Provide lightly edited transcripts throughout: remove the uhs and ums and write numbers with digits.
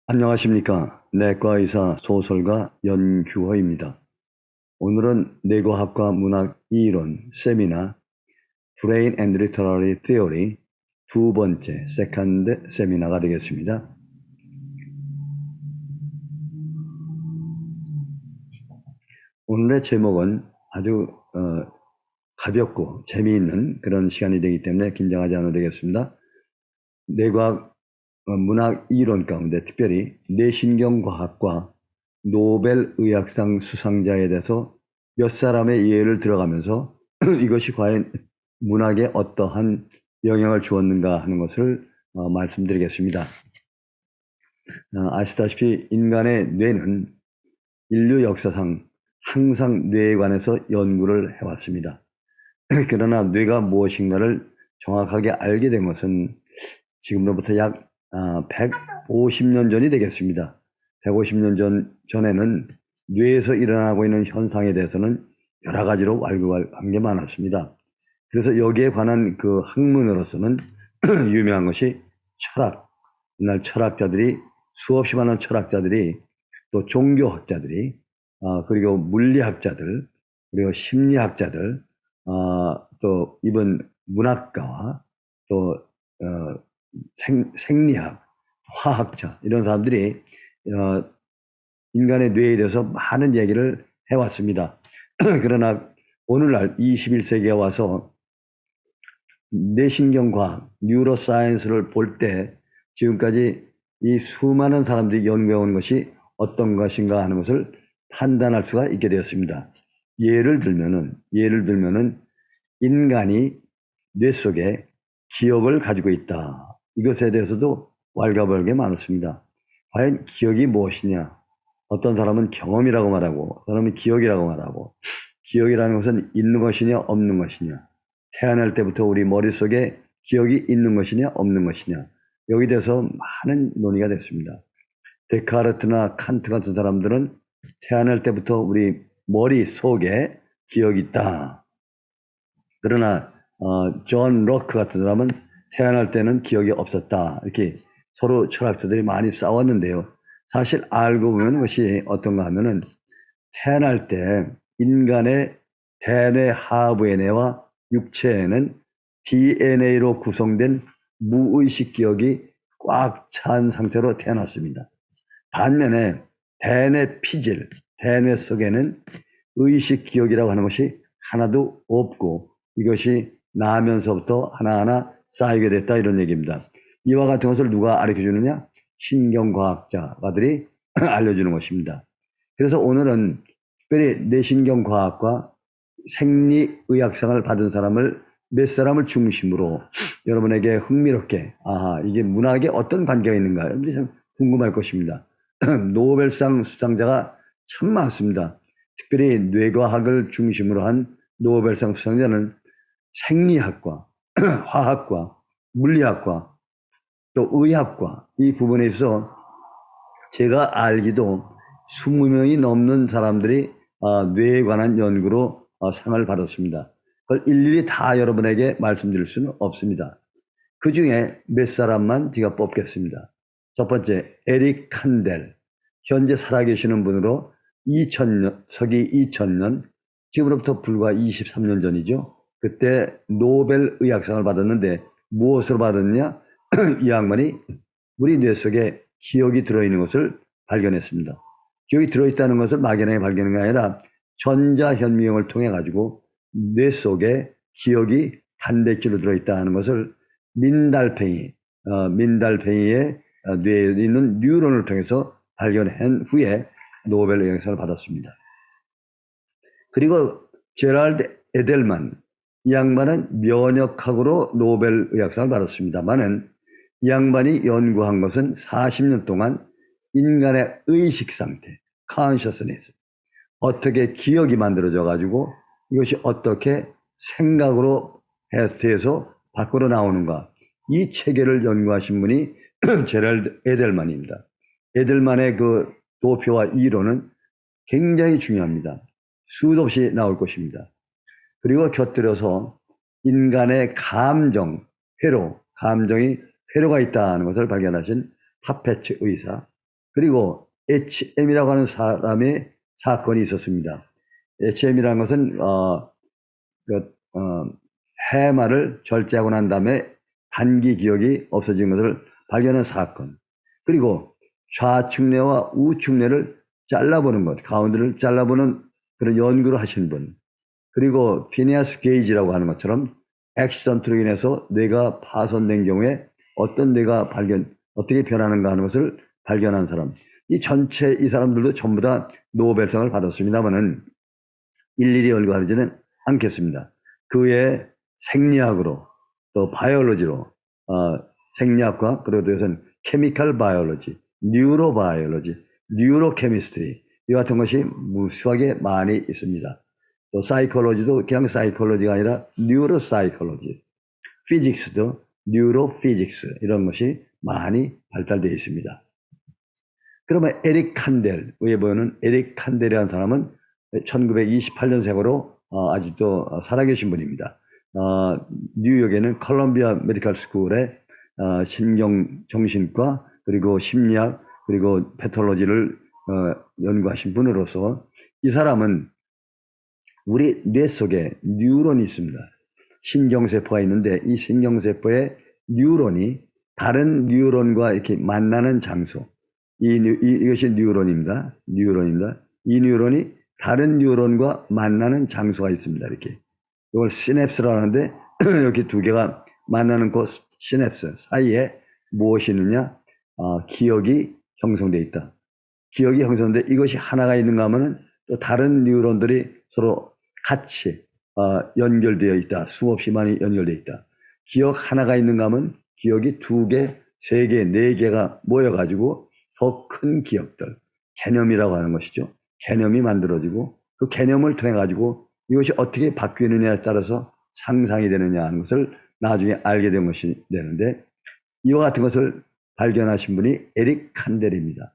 안녕하십니까. 내과의사 소설가 연규호입니다. 오늘은 뇌과학과 문학 이론 세미나 Brain and Literary Theory 두 번째 세컨드 세미나가 되겠습니다. 오늘의 제목은 아주 가볍고 재미있는 그런 시간이 되기 때문에 긴장하지 않아도 되겠습니다. 뇌과학 문학 이론 가운데 특별히 뇌신경과학과 노벨 의학상 수상자에 대해서 몇 사람의 예를 들어가면서 이것이 과연 문학에 어떠한 영향을 주었는가 하는 것을 말씀드리겠습니다. 아시다시피 인간의 뇌는 인류 역사상 항상 뇌에 관해서 연구를 해왔습니다. 그러나 뇌가 무엇인가를 정확하게 알게 된 것은 지금로부터 약 150년 전이 되겠습니다. 150년 전에는 뇌에서 일어나고 있는 현상에 대해서는 여러 가지로 왈가왈부한 게 많았습니다. 그래서 여기에 관한 그 학문으로서는 유명한 것이 철학. 옛날 철학자들이 수없이 많은 철학자들이 또 종교학자들이 그리고 물리학자들 그리고 심리학자들 또 이번 문학가와 또 생리학, 화학자 이런 사람들이 인간의 뇌에 대해서 많은 얘기를 해왔습니다. 그러나 오늘날 21세기에 와서 뇌신경과학, 뉴로사이언스를 볼 때 지금까지 이 수많은 사람들이 연구해온 것이 어떤 것인가 하는 것을 판단할 수가 있게 되었습니다. 예를 들면은 인간이 뇌 속에 기억을 가지고 있다. 이것에 대해서도 왈가왈부하게 많았습니다. 과연 기억이 무엇이냐? 어떤 사람은 경험이라고 말하고, 사람은 기억이라고 말하고, 기억이라는 것은 있는 것이냐, 없는 것이냐? 태어날 때부터 우리 머릿속에 기억이 있는 것이냐, 없는 것이냐? 여기 대해서 많은 논의가 됐습니다. 데카르트나 칸트 같은 사람들은 태어날 때부터 우리 머릿속에 기억이 있다. 그러나 존 로크 같은 사람은 태어날 때는 기억이 없었다. 이렇게 서로 철학자들이 많이 싸웠는데요. 사실 알고 보면 그것이 어떤가 하면은 태어날 때 인간의 대뇌 하부의 뇌와 육체에는 DNA로 구성된 무의식 기억이 꽉 찬 상태로 태어났습니다. 반면에 대뇌 피질, 대뇌 속에는 의식 기억이라고 하는 것이 하나도 없고 이것이 나면서부터 하나하나 쌓이게 됐다 이런 얘기입니다. 이와 같은 것을 누가 알려줘 주느냐? 신경과학자들이 알려주는 것입니다. 그래서 오늘은 특별히 뇌신경과학과 생리의학상을 받은 사람을 몇 사람을 중심으로 여러분에게 흥미롭게 이게 문학에 어떤 관계가 있는가 참 궁금할 것입니다. 노벨상 수상자가 참 많습니다. 특별히 뇌과학을 중심으로 한 노벨상 수상자는 생리학과, 화학과, 물리학과, 또 의학과 이 부분에 있어 제가 알기도 20명이 넘는 사람들이 뇌에 관한 연구로 상을 받았습니다. 그걸 일일이 다 여러분에게 말씀드릴 수는 없습니다. 그 중에 몇 사람만 제가 뽑겠습니다. 첫 번째, 에릭 칸델. 현재 살아계시는 분으로 2000년, 서기 2000년, 지금으로부터 불과 23년 전이죠. 그때 노벨 의학상을 받았는데 무엇으로 받았느냐? 이 양반이 우리 뇌 속에 기억이 들어있는 것을 발견했습니다. 기억이 들어있다는 것을 막연하게 발견한 게 아니라 전자현미경을 통해 가지고 뇌 속에 기억이 단백질로 들어있다는 것을 민달팽이의 뇌에 있는 뉴런을 통해서 발견한 후에 노벨 의학상을 받았습니다. 그리고 제랄드 에델만, 이 양반은 면역학으로 노벨 의학상을 받았습니다만은 이 양반이 연구한 것은 40년 동안 인간의 의식 상태, consciousness, 어떻게 기억이 만들어져 가지고 이것이 어떻게 생각으로 해서 밖으로 나오는가, 이 체계를 연구하신 분이 제랄드 에델만입니다. 에델만의 그 도표와 이론은 굉장히 중요합니다. 수도 없이 나올 것입니다. 그리고 곁들여서 인간의 감정, 감정이 회로가 있다는 것을 발견하신 파페츠 의사, 그리고 HM이라고 하는 사람의 사건이 있었습니다. HM이라는 것은 해마를 절제하고 난 다음에 단기 기억이 없어진 것을 발견한 사건. 그리고 좌측뇌와 우측뇌를 잘라보는 것, 가운데를 잘라보는 그런 연구를 하신 분. 그리고 피니아스 게이지라고 하는 것처럼 액시던트로 인해서 뇌가 파손된 경우에 어떤 뇌가 어떻게 변하는가 하는 것을 발견한 사람. 이 전체 이 사람들도 전부 다 노벨상을 받았습니다만은 일일이 연구하지는 않겠습니다. 그 외에 생리학으로 또 바이올로지로 생리학과 그리고 또 요새는 케미컬 바이올로지, 뉴로바이올로지, 뉴로케미스트리 이 같은 것이 무수하게 많이 있습니다. 또 사이콜로지도 그냥 사이콜로지가 아니라 뉴로사이콜로지, 피직스도 뉴로피직스 이런 것이 많이 발달되어 있습니다. 그러면 에릭 칸델, 위에 보이는 에릭 칸델이라는 사람은 1928년생으로 아직도 살아계신 분입니다. 뉴욕에는 컬럼비아 메디컬 스쿨에 신경정신과 그리고 심리학 그리고 패톨로지를 연구하신 분으로서 이 사람은 우리 뇌 속에 뉴런이 있습니다. 신경세포가 있는데 이 신경세포의 뉴런이 다른 뉴런과 이렇게 만나는 장소, 이것이 뉴런입니다. 이 뉴런이 다른 뉴런과 만나는 장소가 있습니다. 이렇게 이걸 시냅스라고 하는데 이렇게 두 개가 만나는 그 시냅스 사이에 무엇이 있느냐? 기억이 형성되어 있다. 기억이 형성돼 이것이 하나가 있는가 하면은 또 다른 뉴런들이 서로 같이 연결되어 있다. 수없이 많이 연결되어 있다. 기억 하나가 있는가 하면 기억이 두 개, 세 개, 네 개가 모여가지고 더 큰 기억들, 개념이라고 하는 것이죠. 개념이 만들어지고 그 개념을 통해 가지고 이것이 어떻게 바뀌느냐에 따라서 상상이 되느냐 하는 것을 나중에 알게 된 것이 되는데 이와 같은 것을 발견하신 분이 에릭 칸델입니다.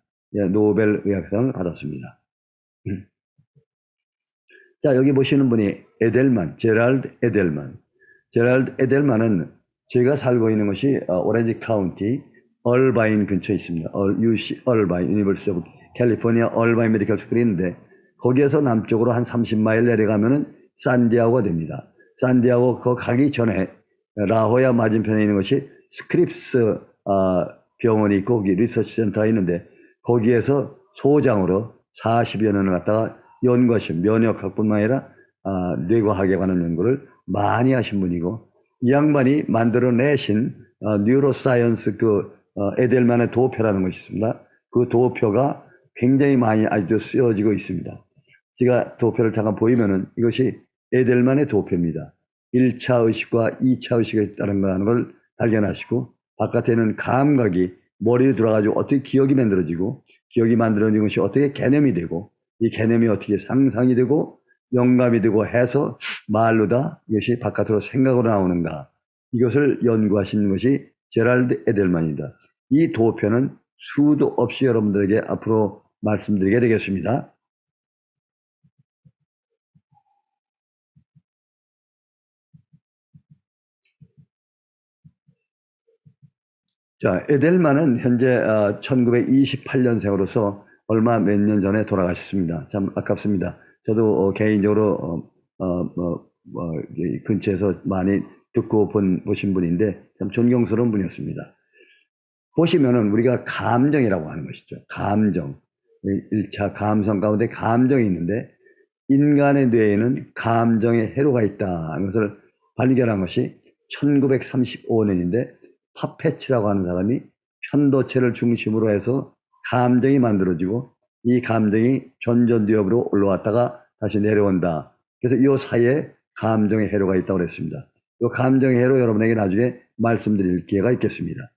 노벨 의학상을 받았습니다. 자, 여기 보시는 분이 에델만, 제랄드 에델만. 제랄드 에델만은 제가 살고 있는 것이 오렌지 카운티 얼바인 근처에 있습니다. UC 얼바인, 유니버시티 오브 캘리포니아 얼바인 메디컬 스쿨이 있는데 거기에서 남쪽으로 한 30마일 내려가면은 산디아고가 됩니다. 산디아고 그 가기 전에 라호야 맞은편에 있는 것이 스크립스 병원이 있고 거기 리서치 센터가 있는데 거기에서 소장으로 40여 년을 갖다가 연구하신 면역학뿐만 아니라 뇌과학에 관한 연구를 많이 하신 분이고 이 양반이 만들어내신 뉴로사이언스 에델만의 도표라는 것이 있습니다. 그 도표가 굉장히 많이 아직도 쓰여지고 있습니다. 제가 도표를 잠깐 보이면은 이것이 에델만의 도표입니다. 1차 의식과 2차 의식에 있다는 걸 발견하시고 바깥에는 감각이 머리에 들어가지고 어떻게 기억이 만들어지고 기억이 만들어진 것이 어떻게 개념이 되고 이 개념이 어떻게 상상이 되고 영감이 되고 해서 말로 다 이것이 바깥으로 생각으로 나오는가 이것을 연구하신 것이 제랄드 에델만입니다. 이 도표는 수도 없이 여러분들에게 앞으로 말씀드리게 되겠습니다. 자, 에델만은 현재 1928년생으로서 얼마 몇 년 전에 돌아가셨습니다. 참 아깝습니다. 저도 개인적으로 근처에서 많이 듣고 보신 분인데 참 존경스러운 분이었습니다. 보시면은 우리가 감정이라고 하는 것이죠. 감정. 1차 감성 가운데 감정이 있는데 인간의 뇌에는 감정의 회로가 있다는 것을 발견한 것이 1935년인데 파페치라고 하는 사람이 편도체를 중심으로 해서 감정이 만들어지고 이 감정이 전전두엽으로 올라왔다가 다시 내려온다. 그래서 이 사이에 감정의 회로가 있다고 그랬습니다. 이 감정의 회로 여러분에게 나중에 말씀드릴 기회가 있겠습니다.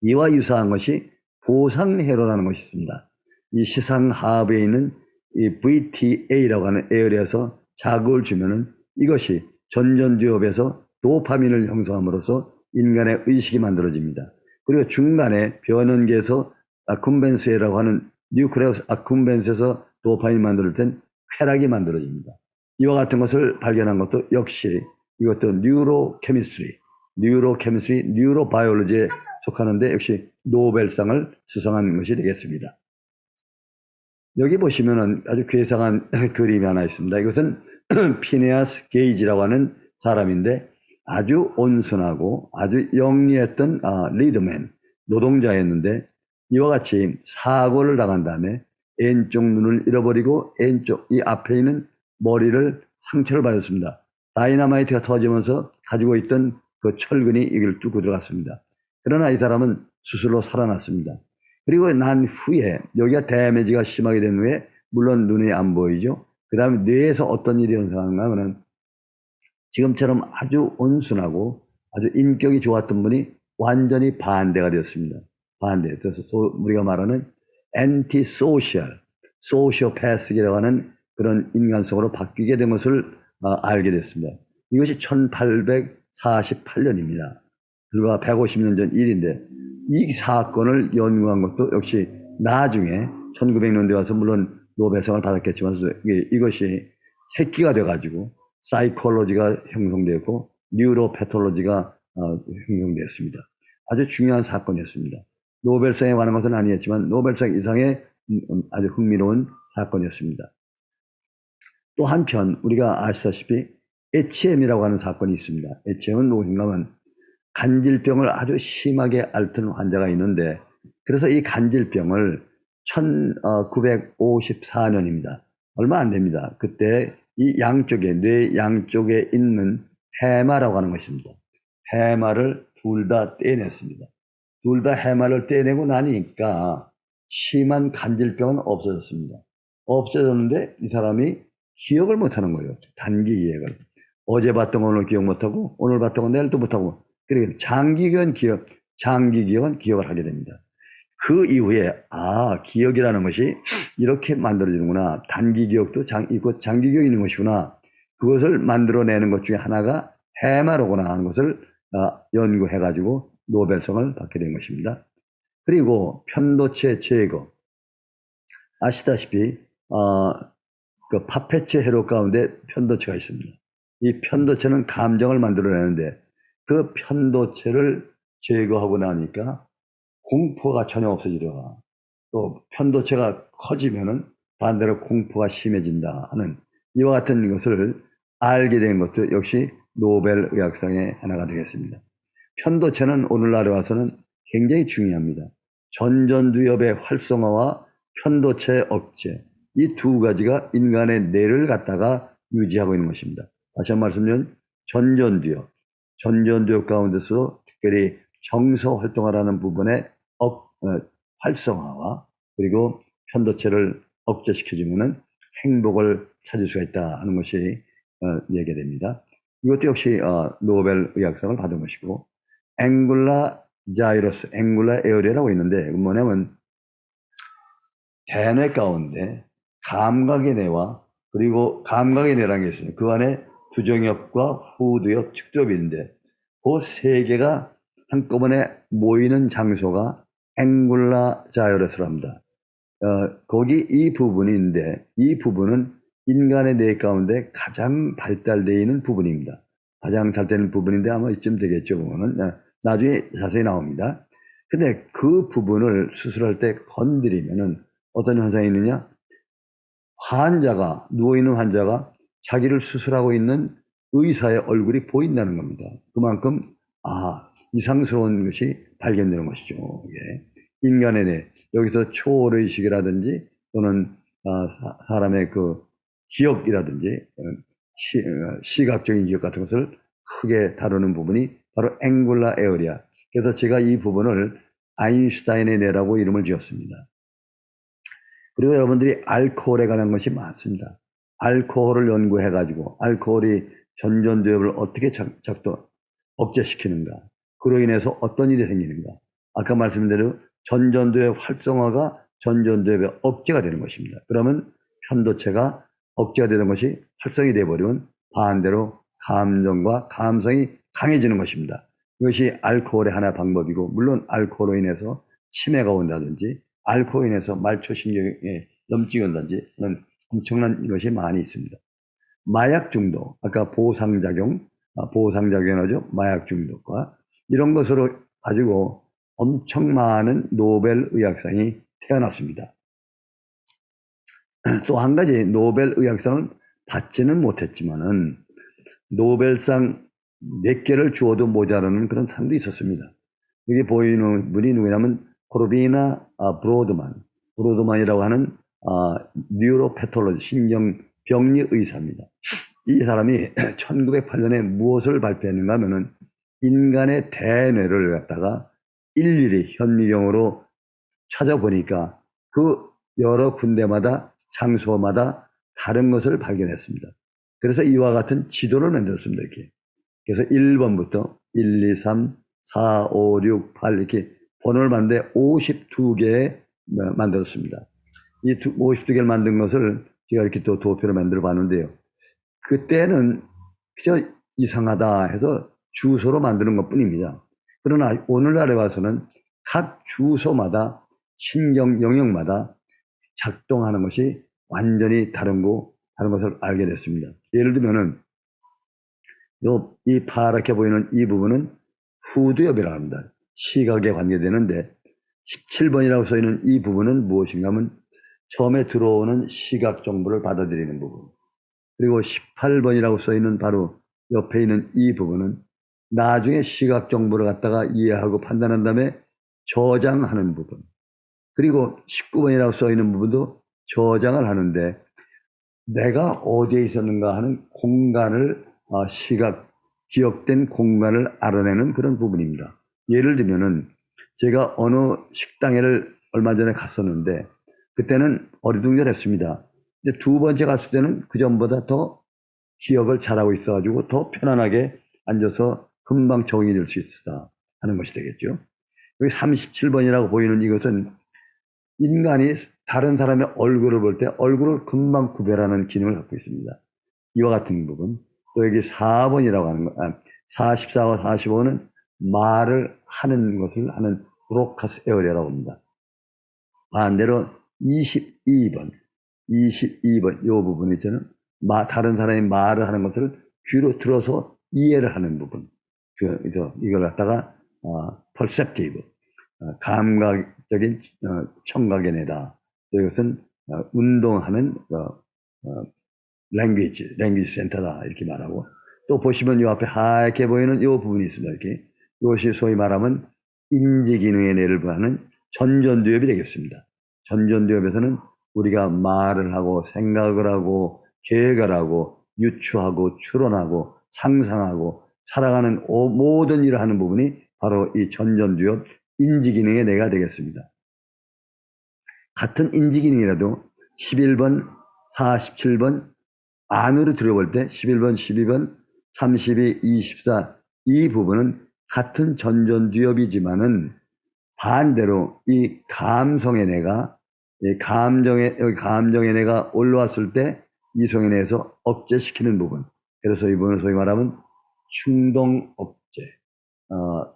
이와 유사한 것이 보상회로라는 것이 있습니다. 이 시상하부에 있는 이 VTA라고 하는 에어리에서 자극을 주면은 이것이 전전두엽에서 도파민을 형성함으로써 인간의 의식이 만들어집니다. 그리고 중간에 변연계에서 아쿰벤스라고 하는 뉴클레우스 아쿰벤스에서 도파민이 만들 땐 쾌락이 만들어집니다. 이와 같은 것을 발견한 것도 역시 이것도 뉴로케미스트리, 뉴로바이올로지의 속하는데 역시 노벨상을 수상한 것이 되겠습니다. 여기 보시면은 아주 괴상한 그림이 하나 있습니다. 이것은 피네아스 게이지라고 하는 사람인데 아주 온순하고 아주 영리했던 리더맨, 노동자였는데 이와 같이 사고를 당한 다음에 왼쪽 눈을 잃어버리고 왼쪽 이 앞에 있는 머리를 상처를 받았습니다. 다이너마이트가 터지면서 가지고 있던 그 철근이 이걸 뚫고 들어갔습니다. 그러나 이 사람은 스스로 살아났습니다. 그리고 난 후에 여기가 데미지가 심하게 된 후에 물론 눈이 안 보이죠. 그 다음에 뇌에서 어떤 일이 일어나는가 하면 지금처럼 아주 온순하고 아주 인격이 좋았던 분이 완전히 반대가 되었습니다. 반대. 그래서 우리가 말하는 엔티소셜, 소시오패스라고 하는 그런 인간성으로 바뀌게 된 것을 알게 됐습니다. 이것이 1848년입니다. 불과 150년 전 일인데 이 사건을 연구한 것도 역시 나중에 1900년대 와서 물론 노벨상을 받았겠지만 이것이 핵기가 돼가지고 사이콜로지가 형성되고 뉴로패톨로지가 형성되었습니다. 아주 중요한 사건이었습니다. 노벨상에 관한 것은 아니었지만 노벨상 이상의 아주 흥미로운 사건이었습니다. 또 한편 우리가 아시다시피 HM이라고 하는 사건이 있습니다. HM은 무엇인가 하면 간질병을 아주 심하게 앓던 환자가 있는데 그래서 이 간질병을 1954년입니다. 얼마 안 됩니다. 그때 이 양쪽에 뇌 양쪽에 있는 해마라고 하는 것입니다. 해마를 둘 다 떼냈습니다. 둘 다 해마를 떼내고 나니까 심한 간질병은 없어졌습니다. 없어졌는데 이 사람이 기억을 못하는 거예요. 단기 기억을. 어제 봤던 거 오늘 기억 못하고 오늘 봤던 거 내일도 못하고 그러니까 장기 기억은 기억을 하게 됩니다. 그 이후에 기억이라는 것이 이렇게 만들어지는구나. 단기 기억도 있고 장기 기억이 있는 것이구나. 그것을 만들어내는 것 중에 하나가 해마로구나 하는 것을 연구해가지고 노벨상을 받게 된 것입니다. 그리고 편도체 제거. 아시다시피 그 파페체 회로 가운데 편도체가 있습니다. 이 편도체는 감정을 만들어내는데 그 편도체를 제거하고 나니까 공포가 전혀 없어지더라. 또 편도체가 커지면은 반대로 공포가 심해진다 하는 이와 같은 것을 알게 된 것도 역시 노벨 의학상의 하나가 되겠습니다. 편도체는 오늘날에 와서는 굉장히 중요합니다. 전전두엽의 활성화와 편도체 억제 이 두 가지가 인간의 뇌를 갖다가 유지하고 있는 것입니다. 다시 한번 말씀드리면 전전두엽 가운데서 특별히 정서 활동하라는 부분의 활성화와 그리고 편도체를 억제시켜주면 행복을 찾을 수가 있다 하는 것이 얘기됩니다. 이것도 역시 노벨 의학상을 받은 것이고 앵굴라 자이러스, 앵굴라 에어리라고 있는데 뭐냐면 대뇌 가운데 감각의 뇌와 그리고 감각의 뇌라는 게 있습니다. 그 안에 부정엽과 후두엽, 측두엽인데 그 세 개가 한꺼번에 모이는 장소가 앵굴라 자이러스랍니다. 거기 이 부분인데 이 부분은 인간의 뇌 가운데 가장 발달되어 있는 부분입니다. 가장 발달되는 부분인데 아마 이쯤 되겠죠. 보면은 나중에 자세히 나옵니다. 근데 그 부분을 수술할 때 건드리면은 어떤 현상이 있느냐? 누워있는 환자가 자기를 수술하고 있는 의사의 얼굴이 보인다는 겁니다. 그만큼, 이상스러운 것이 발견되는 것이죠. 예. 인간의 뇌, 여기서 초월의식이라든지 또는 사람의 그 기억이라든지 시각적인 기억 같은 것을 크게 다루는 부분이 바로 앵굴라 에어리아. 그래서 제가 이 부분을 아인슈타인의 뇌라고 이름을 지었습니다. 그리고 여러분들이 알코올에 관한 것이 많습니다. 알코올을 연구해가지고 알코올이 전전두엽을 어떻게 억제시키는가, 그로 인해서 어떤 일이 생기는가. 아까 말씀드린 대로 전전두엽 활성화가 전전두엽의 억제가 되는 것입니다. 그러면 편도체가 억제가 되는 것이 활성이 되어버리면 반대로 감정과 감성이 강해지는 것입니다. 이것이 알코올의 하나의 방법이고 물론 알코올로 인해서 치매가 온다든지 알코올로 인해서 말초신경에 염증이 온다든지 그런 엄청난 것이 많이 있습니다. 마약 중독, 아까 보상작용하죠. 마약 중독과 이런 것으로 가지고 엄청 많은 노벨 의학상이 태어났습니다. 또 한 가지 노벨 의학상을 받지는 못했지만은 노벨상 몇 개를 주어도 모자라는 그런 상도 있었습니다. 여기 보이는 분이 누구냐면 코르비나 브로드만이라고 하는 뉴로패톨로지 신경병리 의사입니다. 이 사람이 1908년에 무엇을 발표했는가 하면은 인간의 대뇌를 갖다가 일일이 현미경으로 찾아보니까 그 여러 군데마다 장소마다 다른 것을 발견했습니다. 그래서 이와 같은 지도를 만들었습니다. 이렇게. 그래서 1번부터 1, 2, 3, 4, 5, 6, 8 이렇게 번호를 만드는데 52개 만들었습니다. 이 52개를 만든 것을 제가 이렇게 또 도표를 만들어 봤는데요. 그때는 그저 이상하다 해서 주소로 만드는 것 뿐입니다. 그러나 오늘날에 와서는 각 주소마다 신경 영역마다 작동하는 것이 완전히 다른 것을 알게 됐습니다. 예를 들면은 이 파랗게 보이는 이 부분은 후두엽이라고 합니다. 시각에 관계되는데 17번이라고 써 있는 이 부분은 무엇인가 하면 처음에 들어오는 시각 정보를 받아들이는 부분. 그리고 18번이라고 써 있는 바로 옆에 있는 이 부분은 나중에 시각 정보를 갖다가 이해하고 판단한 다음에 저장하는 부분. 그리고 19번이라고 써 있는 부분도 저장을 하는데 내가 어디에 있었는가 하는 공간을 기억된 공간을 알아내는 그런 부분입니다. 예를 들면은 제가 어느 식당에를 얼마 전에 갔었는데 그때는 어리둥절했습니다. 이제 두 번째 갔을 때는 그 전보다 더 기억을 잘하고 있어가지고 더 편안하게 앉아서 금방 적응이 될 수 있다 하는 것이 되겠죠. 여기 37번이라고 보이는 이것은 인간이 다른 사람의 얼굴을 볼 때 얼굴을 금방 구별하는 기능을 갖고 있습니다. 이와 같은 부분. 또 여기 4번이라고 하는 거, 44와 45는 말을 하는 것을 하는 브로카스 에어리아라고 합니다. 반대로 22번 이 부분이 저는 다른 사람이 말을 하는 것을 귀로 들어서 이해를 하는 부분. 이걸 갖다가 perceptive, 감각적인 청각의 뇌다. 이것은 운동하는 랭귀지 센터다 이렇게 말하고 또 보시면 이 앞에 하얗게 보이는 이 부분이 있습니다. 이렇게 이것이 소위 말하면 인지 기능의 뇌를 하는 전전두엽이 되겠습니다. 전전두엽에서는 우리가 말을 하고 생각을 하고 계획을 하고 유추하고 추론하고 상상하고 살아가는 모든 일을 하는 부분이 바로 이 전전두엽 인지기능의 뇌가 되겠습니다. 같은 인지기능이라도 11번, 47번 안으로 들어볼 때 11번, 12번, 32, 24 이 부분은 같은 전전두엽이지만은 반대로 이 감성의 뇌가 감정의 뇌가 올라왔을 때 이성의 뇌에서 억제시키는 부분. 그래서 이 부분을 소위 말하면 충동 억제,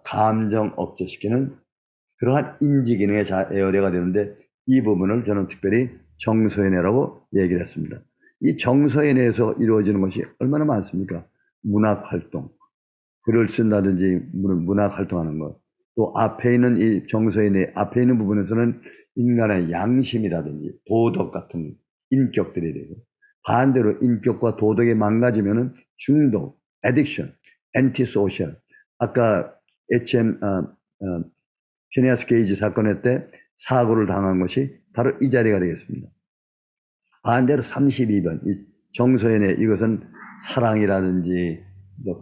감정 억제시키는 그러한 인지 기능의 에어리어가 되는데 이 부분을 저는 특별히 정서의 뇌라고 얘기를 했습니다. 이 정서의 뇌에서 이루어지는 것이 얼마나 많습니까? 문학 활동, 글을 쓴다든지 문학 활동하는 것. 또 앞에 있는 이 정서의 뇌, 앞에 있는 부분에서는 인간의 양심이라든지 도덕 같은 인격들이 되고 반대로 인격과 도덕이 망가지면은 중독, addiction, antisocial. 아까 피니아스 게이지 사건의 때 사고를 당한 것이 바로 이 자리가 되겠습니다. 반대로 32번 정서의 뇌 이것은 사랑이라든지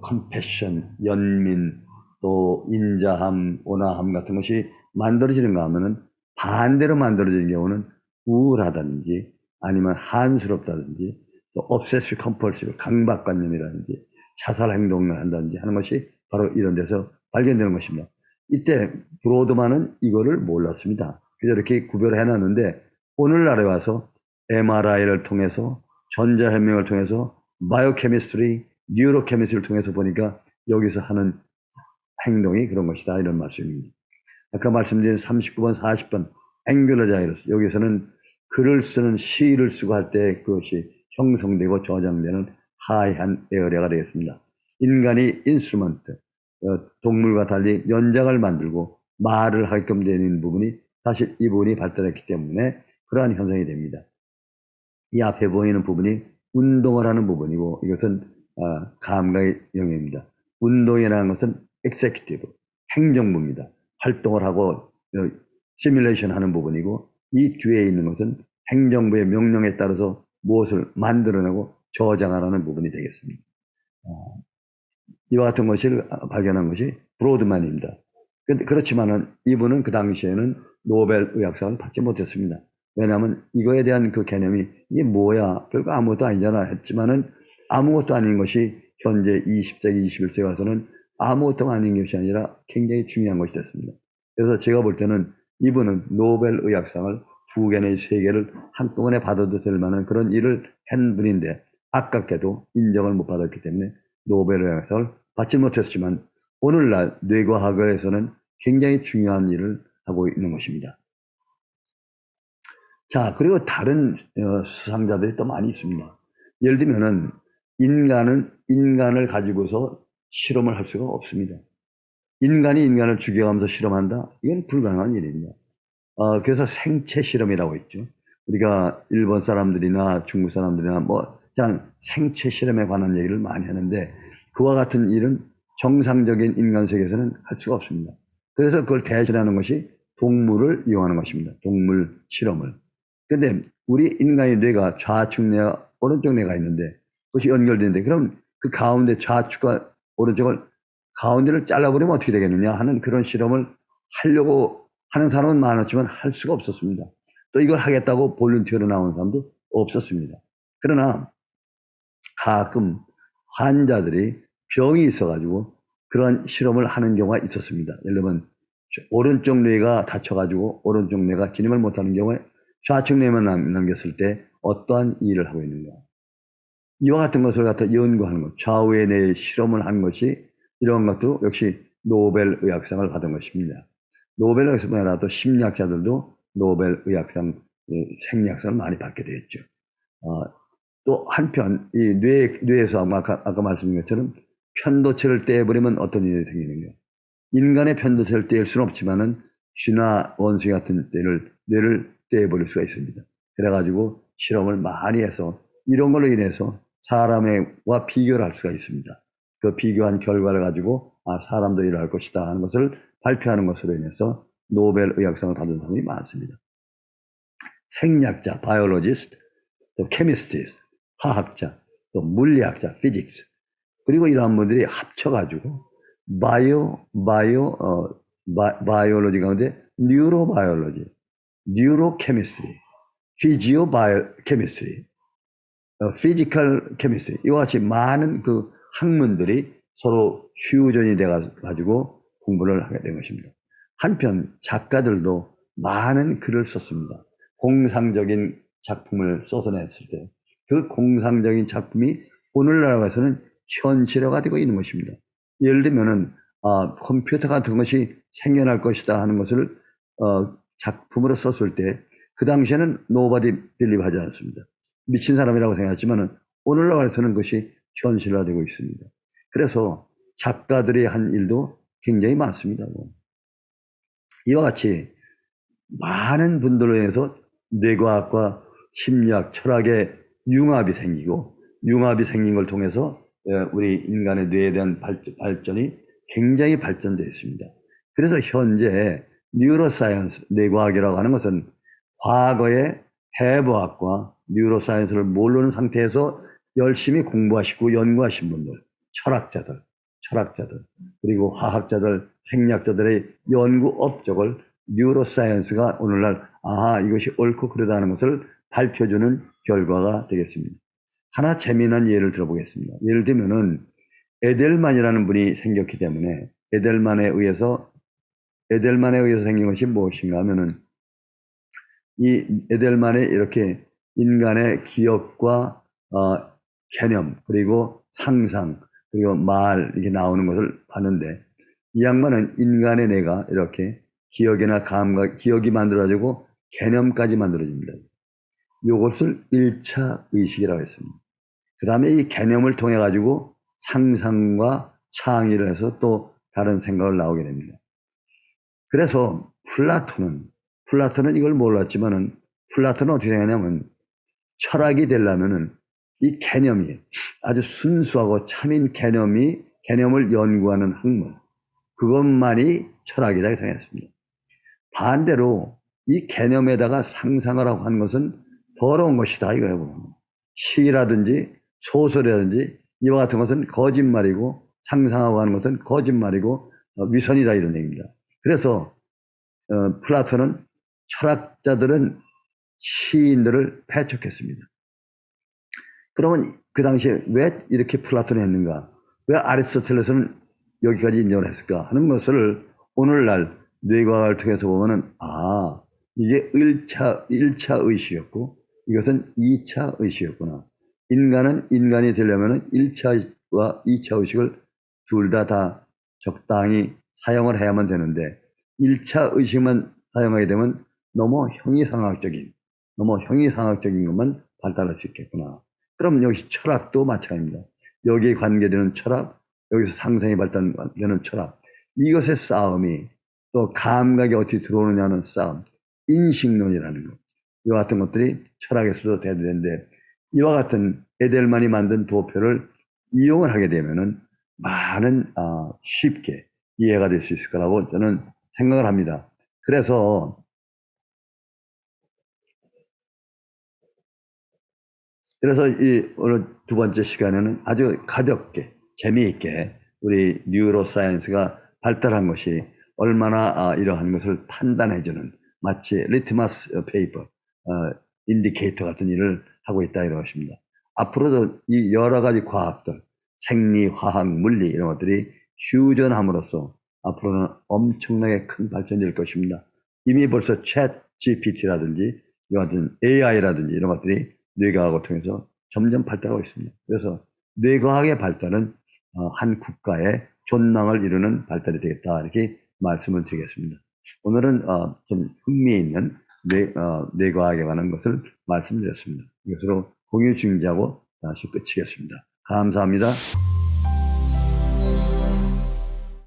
컴패션, 연민, 또 인자함, 온화함 같은 것이 만들어지는가 하면은 반대로 만들어지는 경우는 우울하다든지 아니면 한스럽다든지 또 obsessive compulsive 강박관념이라든지 자살 행동을 한다든지 하는 것이 바로 이런 데서 발견되는 것입니다. 이때 브로드만은 이거를 몰랐습니다. 그래서 이렇게 구별을 해놨는데 오늘날에 와서 MRI를 통해서 전자현명을 통해서 바이오케미스트리, 뉴로케미스트리를 통해서 보니까 여기서 하는 행동이 그런 것이다 이런 말씀입니다. 아까 말씀드린 39번, 40번 앵귤러 자이러스 여기서는 글을 쓰는 시를 쓰고 할 때 그것이 형성되고 저장되는 하이한 에어리아가 되겠습니다. 인간이 인스트루먼트, 동물과 달리 연장을 만들고 말을 하게끔 되는 부분이 사실 이 부분이 발달했기 때문에 그러한 현상이 됩니다. 이 앞에 보이는 부분이 운동을 하는 부분이고 이것은 감각의 영역입니다. 운동이라는 것은 executive, 행정부입니다. 활동을 하고 시뮬레이션 하는 부분이고 이 뒤에 있는 것은 행정부의 명령에 따라서 무엇을 만들어내고 저장하라는 부분이 되겠습니다. 이와 같은 것을 발견한 것이 브로드만입니다. 그렇지만은 이분은 그 당시에는 노벨 의학상을 받지 못했습니다. 왜냐하면 이거에 대한 그 개념이 이게 뭐야 별거 아무것도 아니잖아 했지만은 아무것도 아닌 것이 현재 20세기 21세기 와서는 아무것도 아닌 것이 아니라 굉장히 중요한 것이 됐습니다. 그래서 제가 볼 때는 이분은 노벨 의학상을 2개 내지 3개를 한꺼번에 받아도 될 만한 그런 일을 한 분인데 아깝게도 인정을 못 받았기 때문에 노벨 의학상을 받지 못했지만 오늘날 뇌과학에서는 굉장히 중요한 일을 하고 있는 것입니다. 자, 그리고 다른 수상자들이 또 많이 있습니다. 예를 들면은 인간을 가지고서 실험을 할 수가 없습니다. 인간이 인간을 죽여가면서 실험한다? 이건 불가능한 일입니다. 그래서 생체 실험이라고 있죠. 우리가 일본 사람들이나 중국 사람들이나 뭐 그냥 생체 실험에 관한 얘기를 많이 하는데 그와 같은 일은 정상적인 인간 세계에서는 할 수가 없습니다. 그래서 그걸 대신하는 것이 동물을 이용하는 것입니다. 동물 실험을. 근데 우리 인간의 뇌가 좌측 뇌와 오른쪽 뇌가 있는데 그것이 연결되는데 그럼 그 가운데 좌측과 오른쪽을 가운데를 잘라버리면 어떻게 되겠느냐 하는 그런 실험을 하려고 하는 사람은 많았지만 할 수가 없었습니다. 또 이걸 하겠다고 볼런티어로 나오는 사람도 없었습니다. 그러나 가끔 환자들이 병이 있어가지고 그런 실험을 하는 경우가 있었습니다. 예를 들면 오른쪽 뇌가 다쳐가지고 오른쪽 뇌가 기능을 못하는 경우에 좌측 뇌만 남겼을 때 어떠한 일을 하고 있는가. 이와 같은 것을 갖다 연구하는 것, 좌우의 뇌 실험을 한 것이 이런 것도 역시 노벨 의학상을 받은 것입니다. 노벨 의학상뿐 아니라 또 심리학자들도 노벨 의학상, 생리학상을 많이 받게 되었죠. 또 한편 이 뇌에서 아까 말씀드린 것처럼 편도체를 떼버리면 어떤 일이 생기는가. 인간의 편도체를 떼일 수는 없지만은 쥐나 원숭이 같은 뇌를 떼버릴 수가 있습니다. 그래가지고 실험을 많이 해서 이런 걸로 인해서 사람과 비교를 할 수가 있습니다. 그 비교한 결과를 가지고 사람도 이럴 것이다 하는 것을 발표하는 것으로 인해서 노벨 의학상을 받은 사람이 많습니다. 생리학자, 바이올로지스트, 또 케미스트리스트, 화학자, 또 물리학자, 피직스, 그리고 이러한 분들이 합쳐가지고 바이올로지 가운데 뉴로바이올로지, 뉴로케미스트리, 피지오케미스트리, 피지컬 케미스트리 이와 같이 많은 그 학문들이 서로 퓨전이 돼가지고 공부를 하게 된 것입니다. 한편 작가들도 많은 글을 썼습니다. 공상적인 작품을 써서 냈을 때 그 공상적인 작품이 오늘날에서는 현실화가 되고 있는 것입니다. 예를 들면은 컴퓨터 같은 것이 생겨날 것이다 하는 것을 작품으로 썼을 때 그 당시에는 nobody believe 하지 않습니다. 미친 사람이라고 생각했지만 오늘날에서는 그것이 현실화되고 있습니다. 그래서 작가들이 한 일도 굉장히 많습니다. 이와 같이 많은 분들로 인해서 뇌과학과 심리학, 철학의 융합이 생기고 융합이 생긴 걸 통해서 우리 인간의 뇌에 대한 발전이 굉장히 발전되어 있습니다. 그래서 현재 뉴로사이언스, 뇌과학이라고 하는 것은 과거의 해부학과 뉴로사이언스를 모르는 상태에서 열심히 공부하시고 연구하신 분들, 철학자들, 그리고 화학자들, 생리학자들의 연구 업적을 뉴로사이언스가 오늘날 이것이 옳고 그르다는 것을 밝혀주는 결과가 되겠습니다. 하나 재미난 예를 들어보겠습니다. 예를 들면은 에델만이라는 분이 생겼기 때문에 에델만에 의해서 생긴 것이 무엇인가 하면은 이 에델만이 이렇게 인간의 기억과 개념 그리고 상상 그리고 말 이렇게 나오는 것을 봤는데 이 양반은 인간의 뇌가 이렇게 기억이나 감각, 기억이 만들어지고 개념까지 만들어집니다. 이것을 1차 의식이라고 했습니다. 그 다음에 이 개념을 통해 가지고 상상과 창의를 해서 또 다른 생각을 나오게 됩니다. 그래서 플라톤은 이걸 몰랐지만은 플라톤은 어떻게 생각하냐면 철학이 되려면은 이 개념이 아주 순수하고 참인 개념을 연구하는 학문, 그것만이 철학이다 생각했습니다. 반대로 이 개념에다가 상상을 하고 하는 것은 더러운 것이다 이거예요. 시라든지 소설이라든지 이와 같은 것은 거짓말이고 상상하고 하는 것은 거짓말이고 위선이다 이런 얘기입니다. 그래서 플라톤은 철학자들은 시인들을 배척했습니다. 그러면 그 당시에 왜 이렇게 플라톤이 했는가? 왜 아리스토텔레스는 여기까지 인정을 했을까? 하는 것을 오늘날 뇌과학을 통해서 보면은, 이게 1차 의식이었고, 이것은 2차 의식이었구나. 인간은 인간이 되려면은 1차와 2차 의식을 둘 다 적당히 사용을 해야만 되는데, 1차 의식만 사용하게 되면 너무 형이상학적인 것만 발달할 수 있겠구나. 그럼 여기 철학도 마찬가지입니다. 여기에 관계되는 철학, 여기서 상상이 발달되는 철학, 이것의 싸움이 또 감각이 어떻게 들어오느냐는 싸움, 인식론이라는 것, 이와 같은 것들이 철학에서도 돼야 되는데, 이와 같은 에델만이 만든 도표를 이용을 하게 되면은 많은 쉽게 이해가 될 수 있을 거라고 저는 생각을 합니다. 그래서 이 오늘 두 번째 시간에는 아주 가볍게 재미있게 우리 뉴로사이언스가 발달한 것이 얼마나 이러한 것을 판단해주는 마치 리트머스 페이퍼, 인디케이터 같은 일을 하고 있다 이런 것입니다. 앞으로도 이 여러 가지 과학들, 생리, 화학, 물리 이런 것들이 휴전함으로써 앞으로는 엄청나게 큰 발전이 될 것입니다. 이미 벌써 챗 GPT라든지 이와 같은 AI라든지 이런 것들이 뇌과학을 통해서 점점 발달하고 있습니다. 그래서 뇌과학의 발달은 한 국가의 존망을 이루는 발달이 되겠다 이렇게 말씀을 드리겠습니다. 오늘은 좀 흥미있는 뇌과학에 관한 것을 말씀드렸습니다. 이것으로 공유 중지하고 다시 끝이겠습니다. 감사합니다.